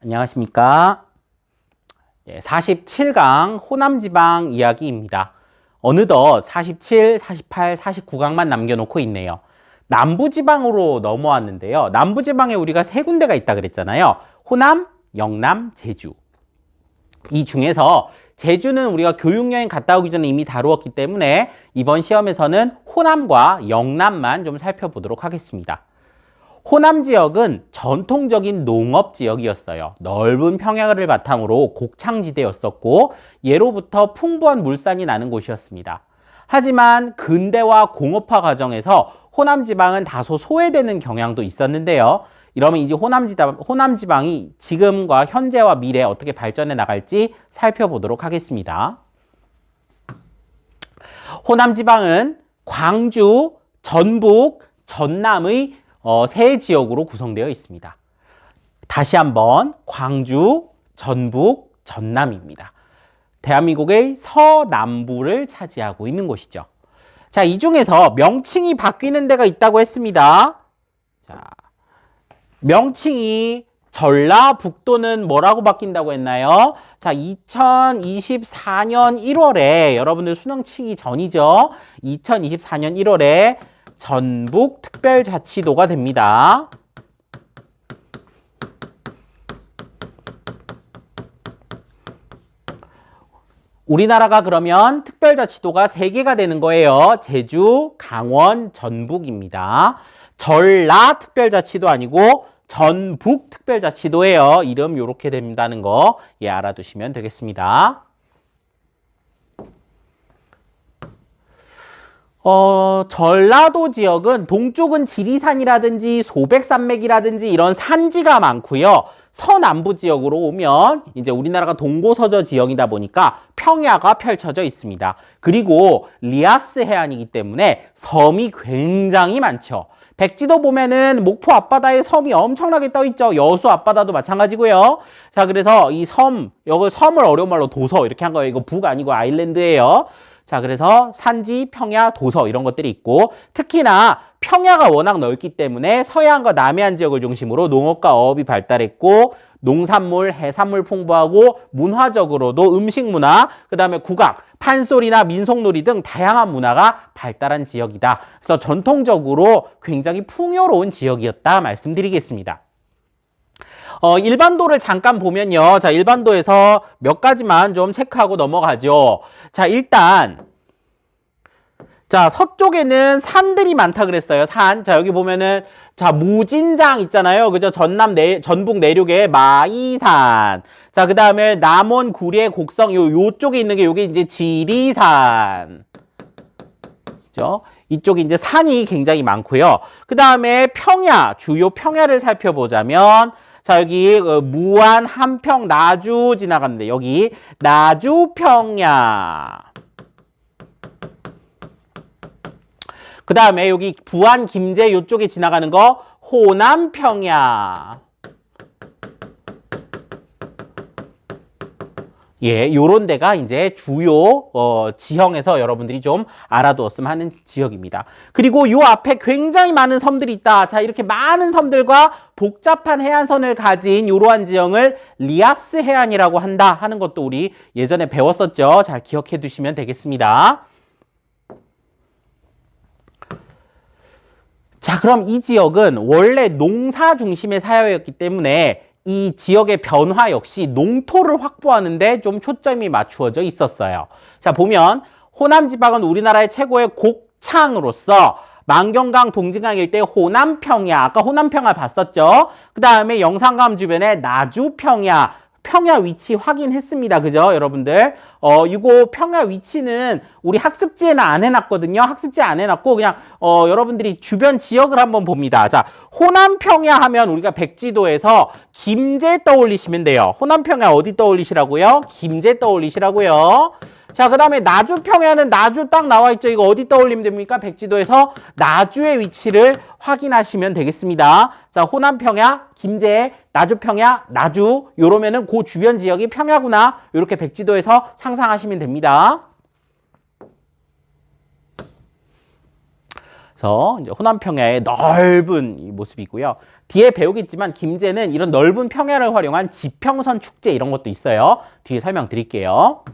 안녕하십니까. 47강 호남지방 이야기입니다. 어느덧 47, 48, 49강만 남겨놓고 있네요. 남부지방으로 넘어왔는데요. 남부지방에 우리가 세 군데가 있다 그랬잖아요. 호남, 영남, 제주. 이 중에서 제주는 우리가 교육여행 갔다 오기 전에 이미 다루었기 때문에 이번 시험에서는 호남과 영남만 좀 살펴보도록 하겠습니다. 호남 지역은 전통적인 농업 지역이었어요. 넓은 평야를 바탕으로 곡창지대였었고 예로부터 풍부한 물산이 나는 곳이었습니다. 하지만 근대화 공업화 과정에서 호남 지방은 다소 소외되는 경향도 있었는데요. 이러면 이제 호남 지방이 지금과 현재와 미래 어떻게 발전해 나갈지 살펴보도록 하겠습니다. 호남 지방은 광주, 전북, 전남의 세 지역으로 구성되어 있습니다. 다시 한번 광주, 전북, 전남입니다. 대한민국의 서남부를 차지하고 있는 곳이죠. 자, 이 중에서 명칭이 바뀌는 데가 있다고 했습니다. 자, 명칭이 전라북도는 뭐라고 바뀐다고 했나요? 자, 2024년 1월에 여러분들 수능 치기 전이죠. 2024년 1월에 전북특별자치도가 됩니다. 우리나라가 그러면 특별자치도가 3개가 되는 거예요. 제주, 강원, 전북입니다. 전라특별자치도 아니고 전북특별자치도예요. 이름 이렇게 된다는 거 알아두시면 되겠습니다. 전라도 지역은 동쪽은 지리산이라든지 소백산맥이라든지 이런 산지가 많고요. 서남부 지역으로 오면 이제 우리나라가 동고서저 지역이다 보니까 평야가 펼쳐져 있습니다. 그리고 리아스 해안이기 때문에 섬이 굉장히 많죠. 백지도 보면은 목포 앞바다에 섬이 엄청나게 떠 있죠. 여수 앞바다도 마찬가지고요. 자, 그래서 이 여기 섬을 어려운 말로 도서 이렇게 한 거예요. 이거 북 아니고 아일랜드예요. 자, 그래서 산지, 평야, 도서 이런 것들이 있고 특히나 평야가 워낙 넓기 때문에 서해안과 남해안 지역을 중심으로 농업과 어업이 발달했고 농산물, 해산물 풍부하고 문화적으로도 음식 문화, 그 다음에 국악, 판소리나 민속놀이 등 다양한 문화가 발달한 지역이다. 그래서 전통적으로 굉장히 풍요로운 지역이었다 말씀드리겠습니다. 일반도를 잠깐 보면요. 자, 일반도에서 몇 가지만 좀 체크하고 넘어가죠. 자, 일단 자, 서쪽에는 산들이 많다 그랬어요. 산. 자, 여기 보면은 자, 무진장 있잖아요. 그죠? 전북 내륙에 마이산. 자, 그다음에 남원, 구례, 곡성 요쪽에 있는 게 요게 이제 지리산. 그죠? 이쪽에 이제 산이 굉장히 많고요. 그다음에 평야, 주요 평야를 살펴보자면 자, 여기 무안, 함평, 나주 지나갔는데 여기 나주 평야. 그 다음에 여기 부안, 김제 이쪽에 지나가는 거 호남 평야. 요런 데가 이제 주요 지형에서 여러분들이 좀 알아두었으면 하는 지역입니다. 그리고 요 앞에 굉장히 많은 섬들이 있다. 자, 이렇게 많은 섬들과 복잡한 해안선을 가진 이러한 지형을 리아스 해안이라고 한다 하는 것도 우리 예전에 배웠었죠. 잘 기억해 두시면 되겠습니다. 자, 그럼 이 지역은 원래 농사 중심의 사회였기 때문에 이 지역의 변화 역시 농토를 확보하는 데 좀 초점이 맞추어져 있었어요. 자, 보면 호남 지방은 우리나라의 최고의 곡창으로서 만경강, 동진강 일대 호남평야, 아까 호남평야 봤었죠? 그 다음에 영산강 주변에 나주평야, 평야 위치 확인했습니다. 그죠, 여러분들? 이거 평야 위치는 우리 학습지에는 안 해놨거든요. 학습지에 안 해놨고 그냥 여러분들이 주변 지역을 한번 봅니다. 자, 호남평야 하면 우리가 백지도에서 김제 떠올리시면 돼요. 호남평야 어디 떠올리시라고요? 김제 떠올리시라고요. 자, 그 다음에 나주평야는 나주 딱 나와 있죠. 이거 어디 떠올리면 됩니까? 백지도에서 나주의 위치를 확인하시면 되겠습니다. 자, 호남평야, 김제, 나주평야, 나주 요러면은 그 주변 지역이 평야구나. 이렇게 백지도에서 상상하시면 됩니다. 그래서 이제 호남 평야의 넓은 이 모습이고요. 뒤에 배우겠지만 김제는 이런 넓은 평야를 활용한 지평선 축제 이런 것도 있어요. 뒤에 설명드릴게요.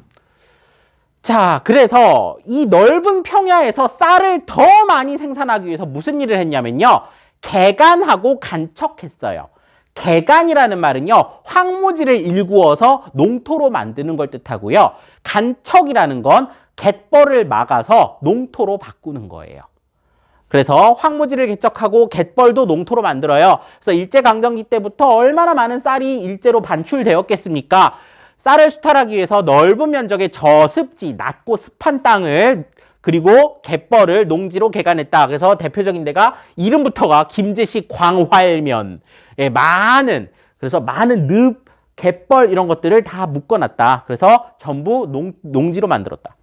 자, 그래서 이 넓은 평야에서 쌀을 더 많이 생산하기 위해서 무슨 일을 했냐면요. 개간하고 간척했어요. 개간이라는 말은요. 황무지를 일구어서 농토로 만드는 걸 뜻하고요. 간척이라는 건 갯벌을 막아서 농토로 바꾸는 거예요. 그래서 황무지를 개척하고 갯벌도 농토로 만들어요. 그래서 일제강점기 때부터 얼마나 많은 쌀이 일제로 반출되었겠습니까? 쌀을 수탈하기 위해서 넓은 면적의 저습지, 낮고 습한 땅을 그리고 갯벌을 농지로 개간했다. 그래서 대표적인 데가 이름부터가 김제시 광활면. 예, 그래서 많은 늪, 갯벌 이런 것들을 다 묶어놨다. 그래서 전부 농지로 만들었다.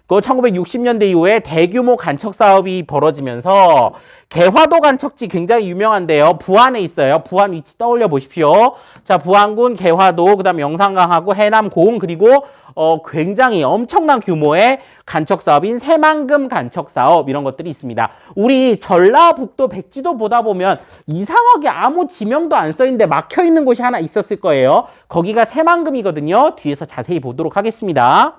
그 1960년대 이후에 대규모 간척 사업이 벌어지면서 개화도 간척지 굉장히 유명한데요. 부안에 있어요. 부안 위치 떠올려 보십시오. 자, 부안군 개화도, 그다음 영산강하고 해남 고흥 그리고 굉장히 엄청난 규모의 간척 사업인 새만금 간척 사업 이런 것들이 있습니다. 우리 전라북도 백지도 보다 보면 이상하게 아무 지명도 안 써 있는데 막혀 있는 곳이 하나 있었을 거예요. 거기가 새만금이거든요. 뒤에서 자세히 보도록 하겠습니다.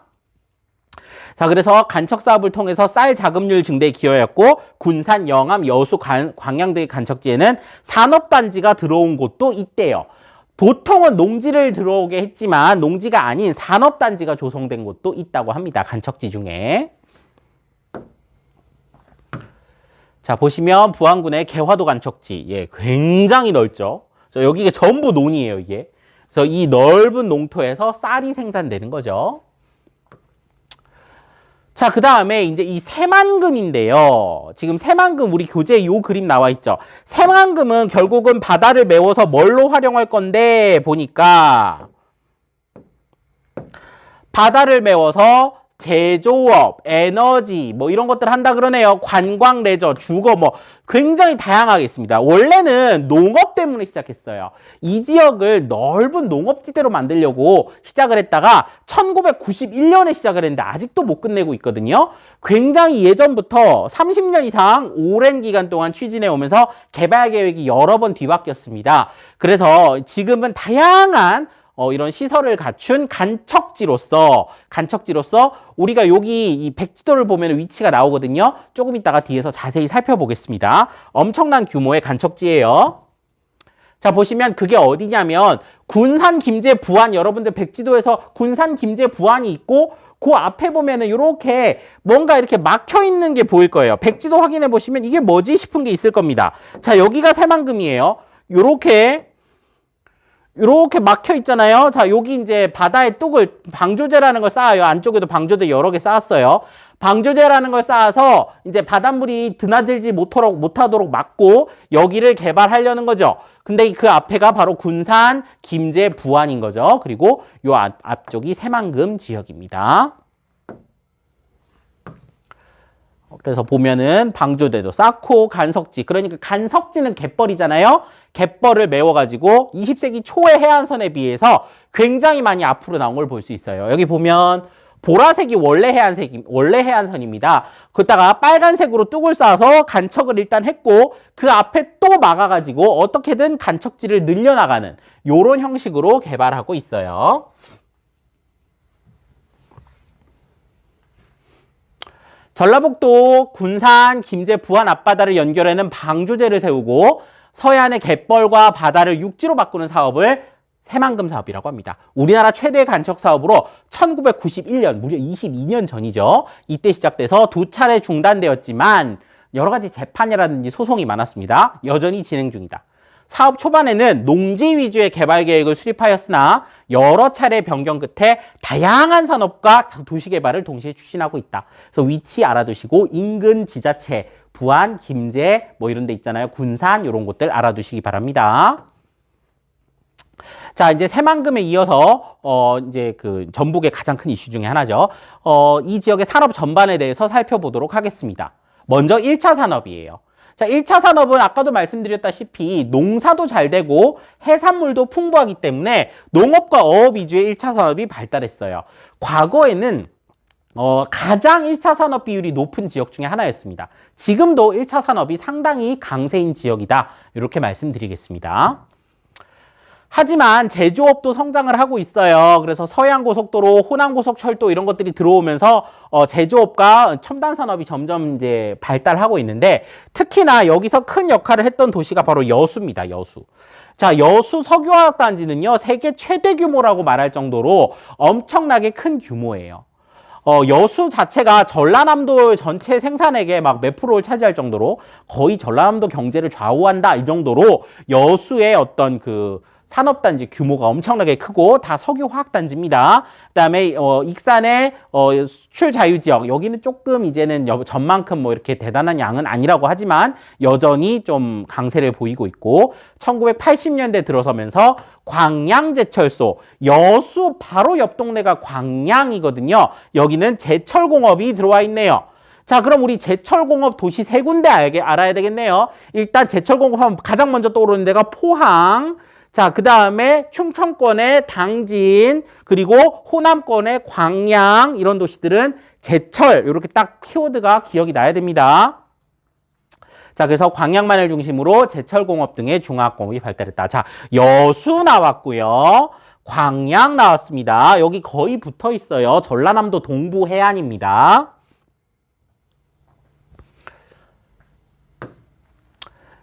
자, 그래서 간척 사업을 통해서 쌀 자급률 증대에 기여했고 군산, 영암, 여수, 광양 등의 간척지에는 산업단지가 들어온 곳도 있대요. 보통은 농지를 들어오게 했지만 농지가 아닌 산업단지가 조성된 곳도 있다고 합니다. 간척지 중에. 자, 보시면 부안군의 개화도 간척지. 예, 굉장히 넓죠. 여기가 전부 논이에요, 이게. 그래서 이 넓은 농토에서 쌀이 생산되는 거죠. 자, 그 다음에 이제 이 새만금인데요. 지금 새만금 우리 교재에 요 그림 나와 있죠. 새만금은 결국은 바다를 메워서 뭘로 활용할 건데 보니까 바다를 메워서 제조업, 에너지 뭐 이런 것들 한다 그러네요. 관광, 레저, 주거 뭐 굉장히 다양하게 있습니다. 원래는 농업 때문에 시작했어요. 이 지역을 넓은 농업지대로 만들려고 시작을 했다가 1991년에 시작을 했는데 아직도 못 끝내고 있거든요. 굉장히 예전부터 30년 이상 오랜 기간 동안 추진해 오면서 개발 계획이 여러 번 뒤바뀌었습니다. 그래서 지금은 다양한 이런 시설을 갖춘 간척지로서 우리가 여기 이 백지도를 보면 위치가 나오거든요. 조금 이따가 뒤에서 자세히 살펴보겠습니다. 엄청난 규모의 간척지예요. 자, 보시면 그게 어디냐면 군산, 김제, 부안, 여러분들 백지도에서 군산, 김제, 부안이 있고 그 앞에 보면은 이렇게 뭔가 이렇게 막혀 있는 게 보일 거예요. 백지도 확인해 보시면 이게 뭐지 싶은 게 있을 겁니다. 자, 여기가 새만금이에요. 요렇게 막혀 있잖아요. 자, 여기 이제 바다에 뚝을 방조제라는 걸 쌓아요. 안쪽에도 방조제 여러 개 쌓았어요. 방조제라는 걸 쌓아서 이제 바닷물이 드나들지 못하도록 막고 여기를 개발하려는 거죠. 근데 그 앞에가 바로 군산, 김제, 부안인 거죠. 그리고 요 앞쪽이 새만금 지역입니다. 그래서 보면은 방조대도 쌓고 간석지, 그러니까 간석지는 갯벌이잖아요. 갯벌을 메워가지고 20세기 초의 해안선에 비해서 굉장히 많이 앞으로 나온 걸 볼 수 있어요. 여기 보면 보라색이 원래 해안선입니다. 그다가 빨간색으로 뚝을 쌓아서 간척을 일단 했고 그 앞에 또 막아가지고 어떻게든 간척지를 늘려나가는 요런 형식으로 개발하고 있어요. 전라북도 군산, 김제, 부안 앞바다를 연결하는 방조제를 세우고 서해안의 갯벌과 바다를 육지로 바꾸는 사업을 새만금 사업이라고 합니다. 우리나라 최대 간척 사업으로 1991년, 무려 22년 전이죠. 이때 시작돼서 2차례 중단되었지만 여러 가지 재판이라든지 소송이 많았습니다. 여전히 진행 중이다. 사업 초반에는 농지 위주의 개발 계획을 수립하였으나 여러 차례 변경 끝에 다양한 산업과 도시 개발을 동시에 추진하고 있다. 그래서 위치 알아두시고 인근 지자체, 부안, 김제 뭐 이런 데 있잖아요. 군산 이런 곳들 알아두시기 바랍니다. 자, 이제 새만금에 이어서 이제 그 전북의 가장 큰 이슈 중에 하나죠. 이 지역의 산업 전반에 대해서 살펴보도록 하겠습니다. 먼저 1차 산업이에요. 자, 1차 산업은 아까도 말씀드렸다시피 농사도 잘 되고 해산물도 풍부하기 때문에 농업과 어업 위주의 1차 산업이 발달했어요. 과거에는 가장 1차 산업 비율이 높은 지역 중에 하나였습니다. 지금도 1차 산업이 상당히 강세인 지역이다. 이렇게 말씀드리겠습니다. 하지만 제조업도 성장을 하고 있어요. 그래서 서해안고속도로, 호남고속철도 이런 것들이 들어오면서 제조업과 첨단 산업이 점점 이제 발달하고 있는데 특히나 여기서 큰 역할을 했던 도시가 바로 여수입니다. 여수. 자, 여수 석유화학단지는요, 세계 최대 규모라고 말할 정도로 엄청나게 큰 규모예요. 여수 자체가 전라남도 전체 생산액의 막 몇 프로를 차지할 정도로 거의 전라남도 경제를 좌우한다 이 정도로 여수의 어떤 그 산업단지 규모가 엄청나게 크고 다 석유화학단지입니다. 그다음에 익산의 수출 자유지역 여기는 조금 이제는 전만큼 뭐 이렇게 대단한 양은 아니라고 하지만 여전히 좀 강세를 보이고 있고 1980년대 들어서면서 광양제철소 여수 바로 옆 동네가 광양이거든요. 여기는 제철공업이 들어와 있네요. 자, 그럼 우리 제철공업 도시 세 군데 알아야 되겠네요. 일단 제철공업 하면 가장 먼저 떠오르는 데가 포항. 자, 그 다음에 충청권의 당진, 그리고 호남권의 광양, 이런 도시들은 제철, 이렇게 딱 키워드가 기억이 나야 됩니다. 자, 그래서 광양만을 중심으로 제철공업 등의 중화학공업이 발달했다. 자, 여수 나왔고요. 광양 나왔습니다. 여기 거의 붙어 있어요. 전라남도 동부 해안입니다.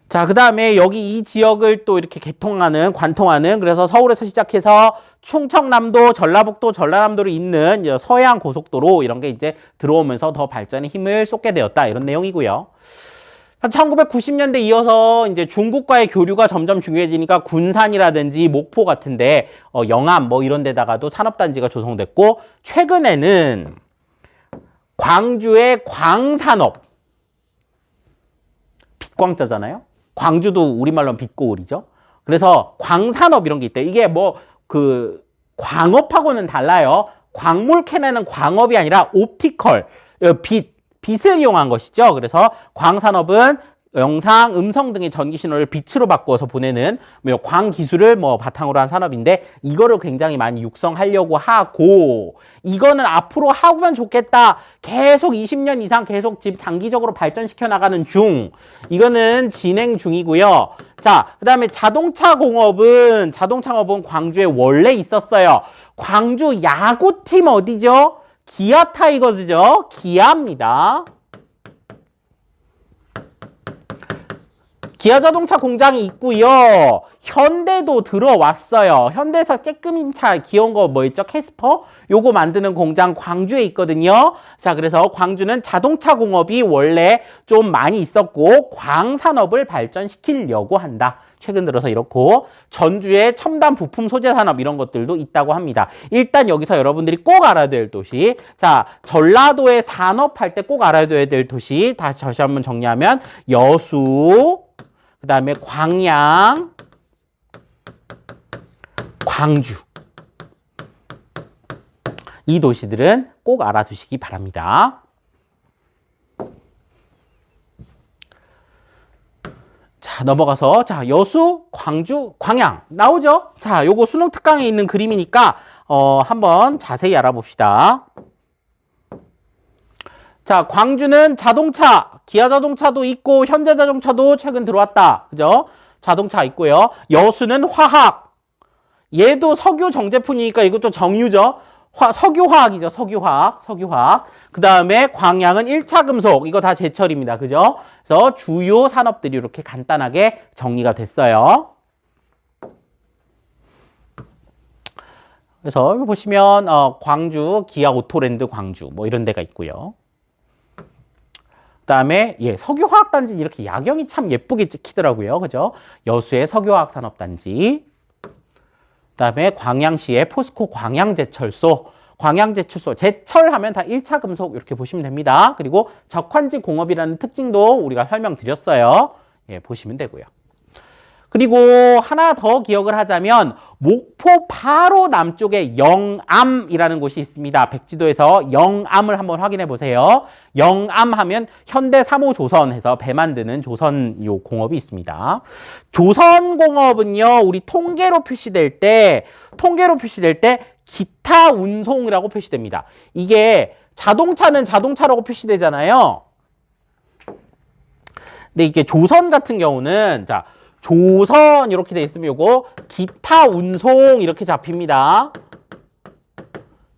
자, 그 다음에 여기 이 지역을 또 이렇게 관통하는, 그래서 서울에서 시작해서 충청남도, 전라북도, 전라남도를 잇는 서해안 고속도로 이런 게 이제 들어오면서 더 발전에 힘을 쏟게 되었다. 이런 내용이고요. 1990년대 이어서 이제 중국과의 교류가 점점 중요해지니까 군산이라든지 목포 같은데, 영암 뭐 이런 데다가도 산업단지가 조성됐고, 최근에는 광주의 광산업, 빛광자잖아요. 광주도 우리말로는 빛고을이죠. 그래서 광산업 이런 게 있대요. 이게 뭐 광업하고는 달라요. 광물 캐내는 광업이 아니라 옵티컬, 빛을 이용한 것이죠. 그래서 광산업은 영상, 음성 등의 전기 신호를 빛으로 바꿔서 보내는 광 기술을 바탕으로 한 산업인데 이거를 굉장히 많이 육성하려고 하고 이거는 앞으로 하면 좋겠다. 계속 20년 이상 계속 지금 장기적으로 발전시켜 나가는 중. 이거는 진행 중이고요. 자, 그다음에 자동차 공업은 광주에 원래 있었어요. 광주 야구팀 어디죠? 기아 타이거즈죠. 기아입니다. 기아 자동차 공장이 있고요. 현대도 들어왔어요. 현대에서 쬐끔인 차 귀여운 거 뭐 있죠? 캐스퍼? 요거 만드는 공장 광주에 있거든요. 자, 그래서 광주는 자동차 공업이 원래 좀 많이 있었고 광산업을 발전시키려고 한다. 최근 들어서 이렇고 전주에 첨단 부품 소재 산업 이런 것들도 있다고 합니다. 일단 여기서 여러분들이 꼭 알아야 될 도시. 자, 전라도의 산업할 때 꼭 알아야 될 도시. 다시 한번 정리하면 여수, 그 다음에 광양, 광주. 이 도시들은 꼭 알아두시기 바랍니다. 자, 넘어가서 여수, 광주, 광양 나오죠? 자, 요거 수능 특강에 있는 그림이니까 한번 자세히 알아봅시다. 자, 광주는 자동차, 기아 자동차도 있고 현대자동차도 최근 들어왔다. 그죠? 자동차 있고요. 여수는 화학. 얘도 석유 정제품이니까 이것도 정유죠. 석유화학이죠. 석유화학. 그 다음에 광양은 1차 금속. 이거 다 제철입니다. 그죠? 그래서 주요 산업들이 이렇게 간단하게 정리가 됐어요. 그래서 여기 보시면 광주 기아 오토랜드 광주 뭐 이런 데가 있고요. 그다음에 석유화학단지 이렇게 야경이 참 예쁘게 찍히더라고요. 그죠? 여수의 석유화학산업단지. 그다음에 광양시의 포스코 광양제철소. 제철하면 다 1차 금속 이렇게 보시면 됩니다. 그리고 적환지 공업이라는 특징도 우리가 설명드렸어요. 보시면 되고요. 그리고 하나 더 기억을 하자면 목포 바로 남쪽에 영암이라는 곳이 있습니다. 백지도에서 영암을 한번 확인해 보세요. 영암 하면 현대 3호 조선해서 배 만드는 조선 요 공업이 있습니다. 조선공업은요, 우리 통계로 표시될 때 기타 운송이라고 표시됩니다. 이게 자동차는 자동차라고 표시되잖아요. 근데 이게 조선 같은 경우는 자, 조선 이렇게 돼 있으면 요거 기타 운송 이렇게 잡힙니다.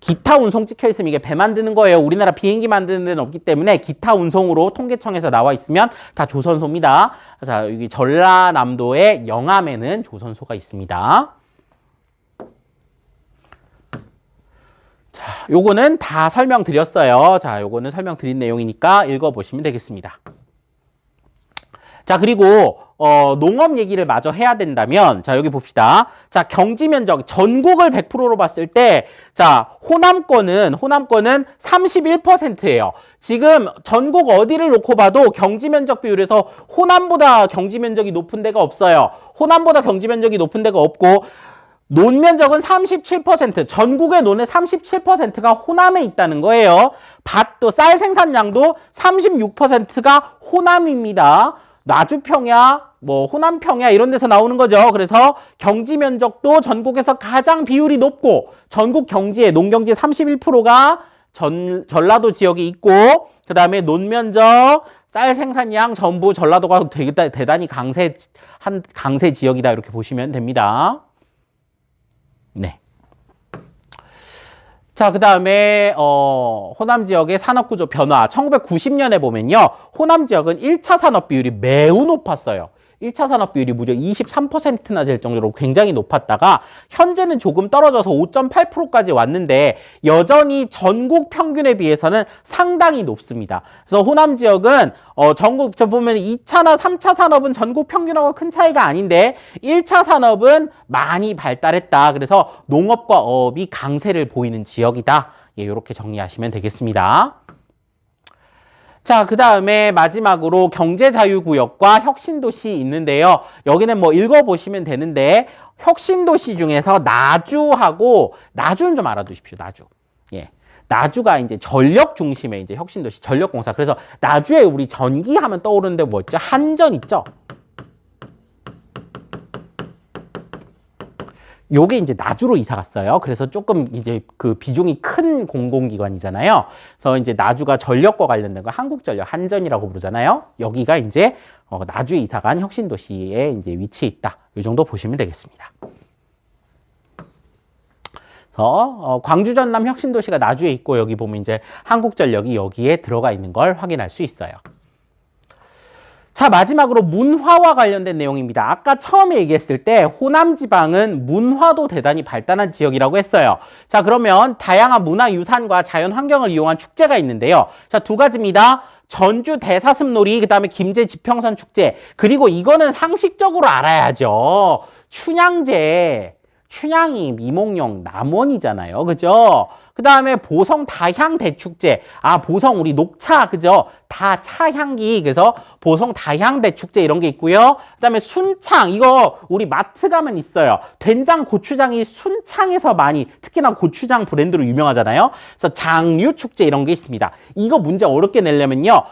기타 운송 찍혀 있으면 이게 배 만드는 거예요. 우리나라 비행기 만드는 데는 없기 때문에 기타 운송으로 통계청에서 나와 있으면 다 조선소입니다. 자, 여기 전라남도의 영암에는 조선소가 있습니다. 자, 요거는 다 설명드렸어요. 자, 요거는 설명드린 내용이니까 읽어보시면 되겠습니다. 자, 그리고 농업 얘기를 마저 해야 된다면 자, 여기 봅시다. 자, 경지 면적 전국을 100%로 봤을 때 자, 호남권은 31%예요. 지금 전국 어디를 놓고 봐도 경지 면적 비율에서 호남보다 경지 면적이 높은 데가 없어요. 호남보다 경지 면적이 높은 데가 없고 논 면적은 37%, 전국의 논의 37%가 호남에 있다는 거예요. 밭도 쌀 생산량도 36%가 호남입니다. 나주평야, 뭐 호남평야 이런 데서 나오는 거죠. 그래서 경지 면적도 전국에서 가장 비율이 높고 전국 경지의 농경지 31%가 전라도 지역에 있고 그 다음에 논 면적, 쌀 생산량 전부 전라도가 대단히 강세 지역이다 이렇게 보시면 됩니다. 네. 자, 그 다음에 호남 지역의 산업구조 변화 1990년에 보면요. 호남 지역은 1차 산업 비율이 매우 높았어요. 1차 산업 비율이 무려 23%나 될 정도로 굉장히 높았다가 현재는 조금 떨어져서 5.8%까지 왔는데 여전히 전국 평균에 비해서는 상당히 높습니다. 그래서 호남 지역은 전국 보면 2차나 3차 산업은 전국 평균하고 큰 차이가 아닌데 1차 산업은 많이 발달했다. 그래서 농업과 어업이 강세를 보이는 지역이다. 예, 이렇게 정리하시면 되겠습니다. 자, 그 다음에 마지막으로 경제자유구역과 혁신도시 있는데요. 여기는 뭐 읽어보시면 되는데 혁신도시 중에서 나주는 좀 알아두십시오. 나주. 예. 나주가 이제 전력 중심의 이제 혁신도시, 전력공사. 그래서 나주에 우리 전기하면 떠오르는데 뭐 있죠? 한전 있죠? 요게 이제 나주로 이사 갔어요. 그래서 조금 이제 그 비중이 큰 공공기관이잖아요. 그래서 이제 나주가 전력과 관련된 거 한국전력, 한전이라고 부르잖아요. 여기가 이제 나주에 이사 간 혁신도시에 이제 위치해 있다. 이 정도 보시면 되겠습니다. 그래서 광주 전남 혁신도시가 나주에 있고 여기 보면 이제 한국전력이 여기에 들어가 있는 걸 확인할 수 있어요. 자, 마지막으로 문화와 관련된 내용입니다. 아까 처음에 얘기했을 때 호남 지방은 문화도 대단히 발달한 지역이라고 했어요. 자, 그러면 다양한 문화유산과 자연 환경을 이용한 축제가 있는데요. 자, 두 가지입니다. 전주 대사슴놀이, 그 다음에 김제 지평선 축제, 그리고 이거는 상식적으로 알아야죠. 춘향제, 춘향이 미몽룡 남원이잖아요. 그죠? 그 다음에 보성 다향 대축제. 아, 보성 우리 녹차, 그죠? 다 차향기. 그래서 보성 다향 대축제 이런 게 있고요. 그 다음에 순창. 이거 우리 마트 가면 있어요. 된장, 고추장이 순창에서 많이, 특히나 고추장 브랜드로 유명하잖아요. 그래서 장류 축제 이런 게 있습니다. 이거 문제 어렵게 내려면요.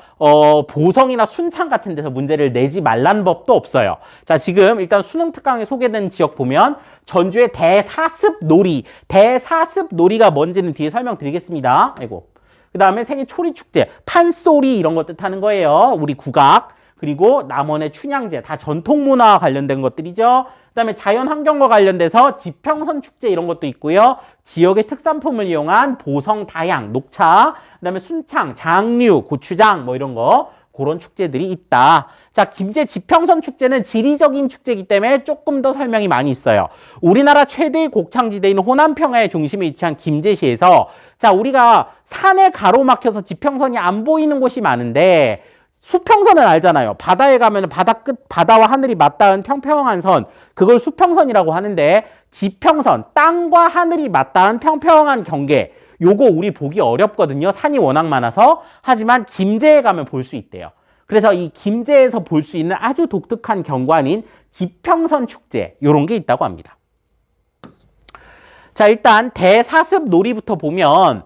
보성이나 순창 같은 데서 문제를 내지 말란 법도 없어요. 자, 지금 일단 수능 특강에 소개된 지역 보면 전주의 대사습놀이. 대사습놀이가 뭔지는 뒤에 설명드리겠습니다. 아이고. 그 다음에 생일 초리축제, 판소리 이런 거 뜻하는 거예요. 우리 국악. 그리고 남원의 춘향제, 다 전통문화와 관련된 것들이죠. 그 다음에 자연환경과 관련돼서 지평선 축제 이런 것도 있고요. 지역의 특산품을 이용한 보성 다향, 녹차, 그 다음에 순창, 장류, 고추장 뭐 이런 거. 그런 축제들이 있다. 자, 김제 지평선 축제는 지리적인 축제이기 때문에 조금 더 설명이 많이 있어요. 우리나라 최대의 곡창지대인 호남평야의 중심에 위치한 김제시에서 자, 우리가 산에 가로막혀서 지평선이 안 보이는 곳이 많은데 수평선은 알잖아요. 바다에 가면 바다와 하늘이 맞닿은 평평한 선, 그걸 수평선이라고 하는데 지평선, 땅과 하늘이 맞닿은 평평한 경계, 요거 우리 보기 어렵거든요. 산이 워낙 많아서. 하지만 김제에 가면 볼 수 있대요. 그래서 이 김제에서 볼 수 있는 아주 독특한 경관인 지평선 축제, 요런 게 있다고 합니다. 자, 일단 대사습 놀이부터 보면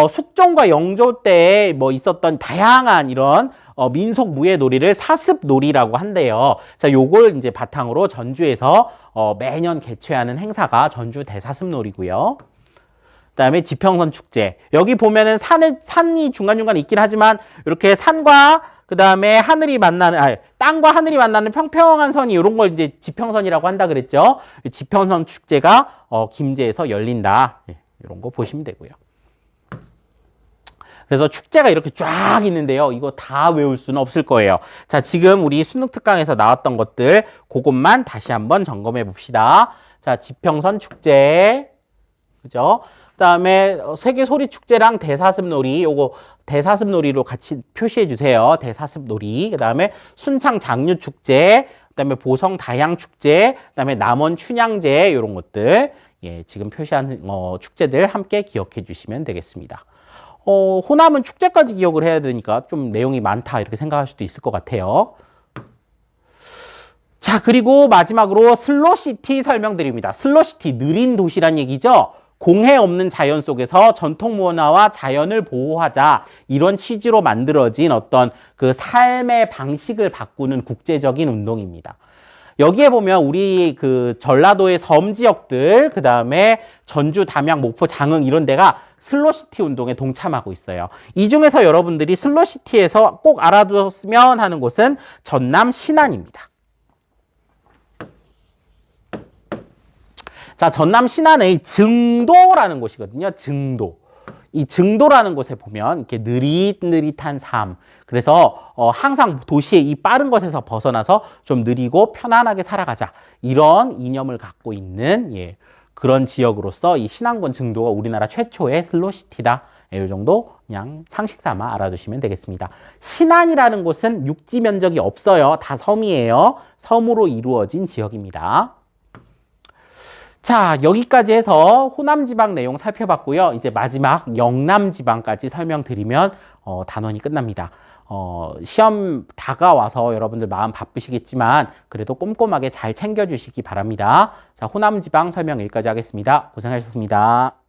숙종과 영조 때 뭐 있었던 다양한 이런 민속 무예 놀이를 사습 놀이라고 한대요. 자, 요걸 이제 바탕으로 전주에서 매년 개최하는 행사가 전주 대사습 놀이고요. 그다음에 지평선 축제. 여기 보면은 산이 중간중간 있긴 하지만 이렇게 산과 그다음에 하늘이 만나는 땅과 하늘이 만나는 평평한 선이 이런 걸 이제 지평선이라고 한다 그랬죠. 지평선 축제가 김제에서 열린다. 이런 거 보시면 되고요. 그래서 축제가 이렇게 쫙 있는데요. 이거 다 외울 수는 없을 거예요. 자, 지금 우리 수능 특강에서 나왔던 것들 그것만 다시 한번 점검해 봅시다. 자, 지평선 축제. 그죠? 그다음에 세계 소리 축제랑 대사슴놀이 요거 대사슴놀이로 같이 표시해 주세요. 대사슴놀이. 그다음에 순창 장류 축제, 그다음에 보성 다향 축제, 그다음에 남원 춘향제 요런 것들 예, 지금 표시한 축제들 함께 기억해 주시면 되겠습니다. 호남은 축제까지 기억을 해야 되니까 좀 내용이 많다 이렇게 생각할 수도 있을 것 같아요. 자, 그리고 마지막으로 슬로시티 설명드립니다. 슬로시티, 느린 도시란 얘기죠. 공해 없는 자연 속에서 전통 문화와 자연을 보호하자 이런 취지로 만들어진 어떤 그 삶의 방식을 바꾸는 국제적인 운동입니다. 여기에 보면 우리 그 전라도의 섬 지역들, 그 다음에 전주, 담양, 목포, 장흥 이런 데가 슬로시티 운동에 동참하고 있어요. 이 중에서 여러분들이 슬로시티에서 꼭 알아두었으면 하는 곳은 전남 신안입니다. 자, 전남 신안의 증도라는 곳이거든요. 증도. 이 증도라는 곳에 보면 이렇게 느릿느릿한 삶. 그래서 항상 도시의 이 빠른 것에서 벗어나서 좀 느리고 편안하게 살아가자. 이런 이념을 갖고 있는 예, 그런 지역으로서 이 신안군 증도가 우리나라 최초의 슬로시티다. 이 정도 그냥 상식 삼아 알아두시면 되겠습니다. 신안이라는 곳은 육지 면적이 없어요. 다 섬이에요. 섬으로 이루어진 지역입니다. 자, 여기까지 해서 호남지방 내용 살펴봤고요. 이제 마지막 영남지방까지 설명드리면 단원이 끝납니다. 시험 다가와서 여러분들 마음 바쁘시겠지만 그래도 꼼꼼하게 잘 챙겨주시기 바랍니다. 자, 호남지방 설명 여기까지 하겠습니다. 고생하셨습니다.